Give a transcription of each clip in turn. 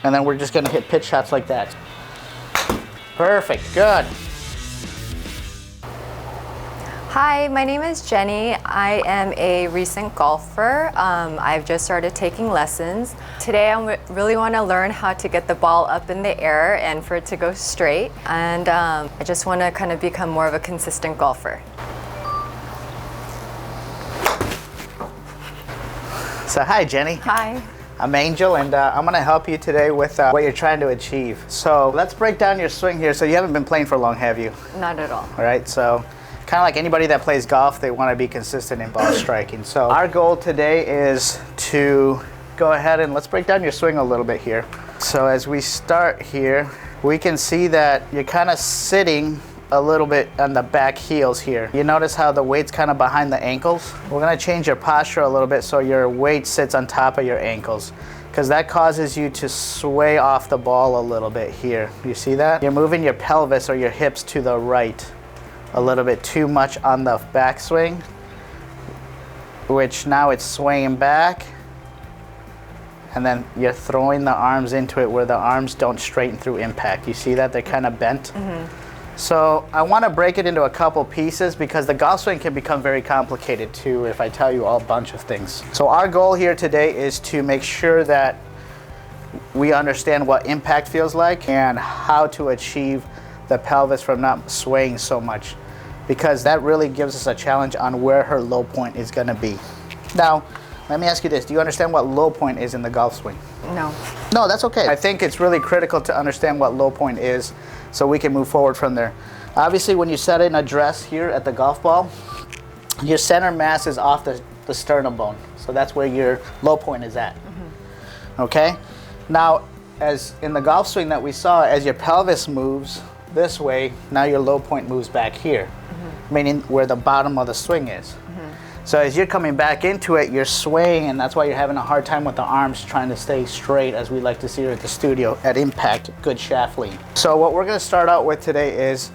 And then we're just gonna hit pitch shots like that. Perfect, good. Hi, my name is Jenny. I am a recent golfer. I've just started taking lessons. Today I really want to learn how to get the ball up in the air and for it to go straight. And I just want to kind of become more of a consistent golfer. So hi, Jenny. Hi. I'm Angel, and I'm gonna help you today with what you're trying to achieve. So let's break down your swing here. So you haven't been playing for long, have you? Not at all. All right, so kind of like anybody that plays golf, they want to be consistent in ball striking. So our goal today is to go ahead and let's break down your swing a little bit here. So as we start here, we can see that you're kind of sitting a little bit on the back heels here. You notice how the weight's kind of behind the ankles? We're going to change your posture a little bit so your weight sits on top of your ankles, because that causes you to sway off the ball a little bit here. You see that? You're moving your pelvis or your hips to the right a little bit too much on the backswing, which now it's swaying back, and then you're throwing the arms into it where the arms don't straighten through impact. You see that? They're kind of bent. So I want to break it into a couple pieces because the golf swing can become very complicated too if I tell you a bunch of things. So our goal here today is to make sure that we understand what impact feels like and how to achieve the pelvis from not swaying so much, because that really gives us a challenge on where her low point is going to be. Now, let me ask you this. Do you understand what low point is in the golf swing? No. No, that's okay. I think it's really critical to understand what low point is so we can move forward from there. Obviously, when you set in a dress here at the golf ball, your center mass is off the sternum bone. So that's where your low point is at. Okay? Now, as in the golf swing that we saw, as your pelvis moves this way, now your low point moves back here, meaning where the bottom of the swing is. So as you're coming back into it, you're swaying, and that's why you're having a hard time with the arms trying to stay straight, as we like to see here at the studio at impact, good shaft lean. So what we're gonna start out with today is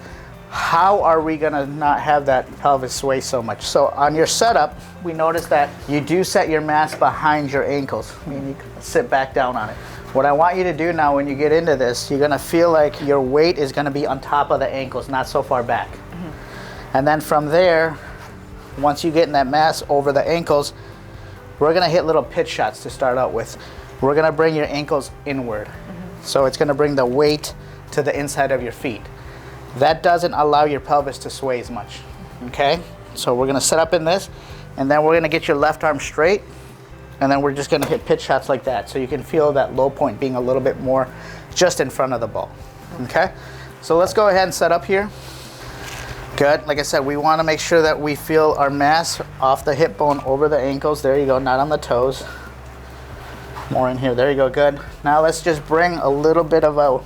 how are we gonna not have that pelvis sway so much? So on your setup, we notice that you do set your mass behind your ankles, meaning you can sit back down on it. What I want you to do now when you get into this, you're gonna feel like your weight is gonna be on top of the ankles, not so far back. And then from there, once you get in that mass over the ankles, we're gonna hit little pitch shots to start out with. We're gonna bring your ankles inward. So it's gonna bring the weight to the inside of your feet. That doesn't allow your pelvis to sway as much, okay? So we're gonna set up in this, and then we're gonna get your left arm straight, and then we're just gonna hit pitch shots like that, so you can feel that low point being a little bit more just in front of the ball, okay? So let's go ahead and set up here. Good. Like I said, we want to make sure that we feel our mass off the hip bone over the ankles. There you go, not on the toes. More in here. There you go, good. Now let's just bring a little bit of our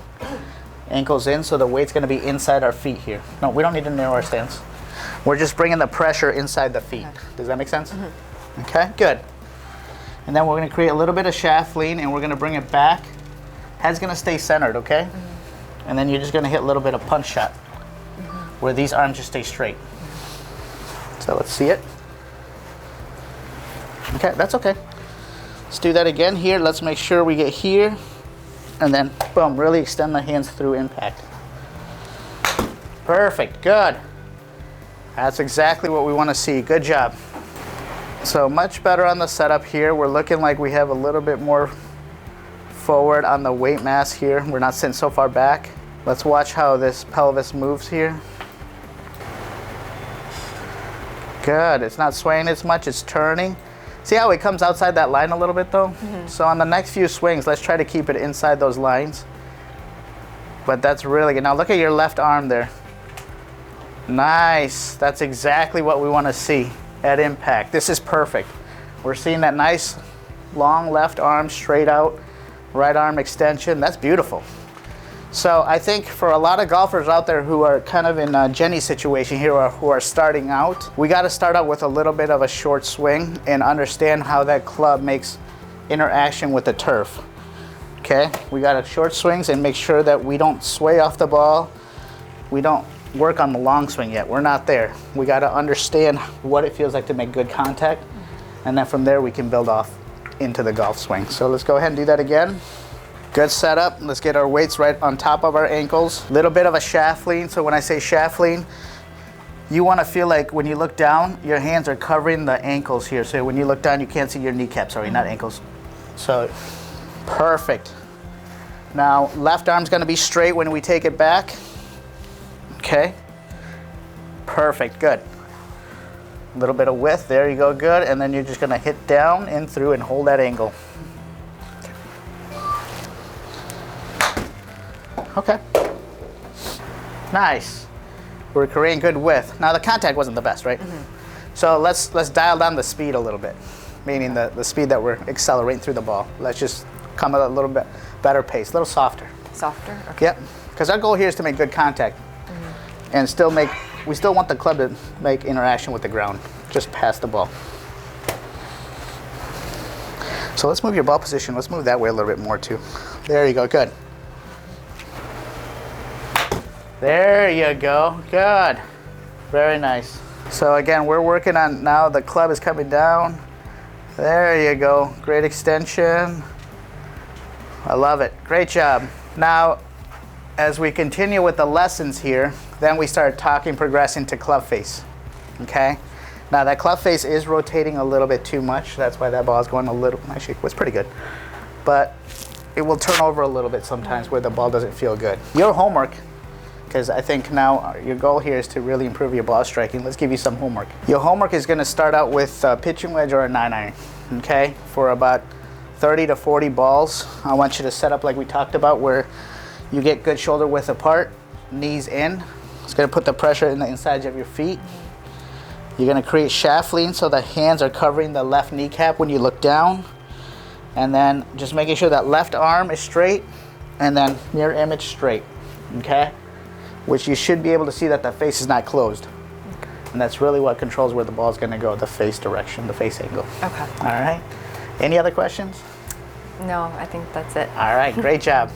ankles in so the weight's going to be inside our feet here. No, we don't need to narrow our stance. We're just bringing the pressure inside the feet. Does that make sense? Okay, good. And then we're going to create a little bit of shaft lean, and we're going to bring it back. Head's going to stay centered, okay? And then you're just going to hit a little bit of punch shot, where these arms just stay straight. So let's see it. Okay, that's okay. Let's do that again here. Let's make sure we get here, and then boom, really extend the hands through impact. Perfect, good. That's exactly what we want to see. Good job. So much better on the setup here. We're looking like we have a little bit more forward on the weight mass here. We're not sitting so far back. Let's watch how this pelvis moves here. Good, it's not swaying as much, it's turning. See how it comes outside that line a little bit though? So on the next few swings, let's try to keep it inside those lines. But that's really good. Now look at your left arm there. Nice, that's exactly what we want to see at impact. This is perfect. We're seeing that nice long left arm straight out, right arm extension. That's beautiful. So I think for a lot of golfers out there who are kind of in Jenny's situation here, or who are starting out, we got to start out with a little bit of a short swing and understand how that club makes interaction with the turf. Okay, we got to short swings and make sure that we don't sway off the ball. We don't work on the long swing yet. We're not there. We got to understand what it feels like to make good contact, and then from there we can build off into the golf swing. So let's go ahead and do that again. Good setup. Let's get our weights right on top of our ankles. Little bit of a shaft lean. So when I say shaft lean, you want to feel like when you look down, your hands are covering the ankles here. So when you look down, you can't see your kneecaps, sorry, not ankles. So, perfect. Now, left arm's gonna be straight when we take it back. Okay. Perfect, good. A little bit of width, there you go, good. And then you're just gonna hit down and through and hold that angle. Okay. Nice. We're creating good width. Now the contact wasn't the best, right? So let's dial down the speed a little bit, meaning the speed that we're accelerating through the ball. Let's just come at a little bit better pace, a little softer. Softer? Okay. Yep, because our goal here is to make good contact and still we still want the club to make interaction with the ground, just past the ball. So let's move your ball position. Let's move that way a little bit more too. There you go, good. There you go, good. Very nice. So again, we're working on now the club is coming down. There you go, great extension. I love it, great job. Now, as we continue with the lessons here, then we start progressing to club face, okay? Now that club face is rotating a little bit too much. That's why that ball is going a little, actually, it was pretty good. But it will turn over a little bit sometimes where the ball doesn't feel good. Your homework, because I think now your goal here is to really improve your ball striking. Let's give you some homework. Your homework is gonna start out with a pitching wedge or a 9-iron, okay? For about 30 to 40 balls. I want you to set up like we talked about, where you get good shoulder width apart, knees in. It's gonna put the pressure in the insides of your feet. You're gonna create shaft lean so the hands are covering the left kneecap when you look down. And then just making sure that left arm is straight and then mirror image straight, okay? Which you should be able to see that the face is not closed. And that's really what controls where the ball is gonna go, the face direction, the face angle. Okay. All right, any other questions? No, I think that's it. All right, great job.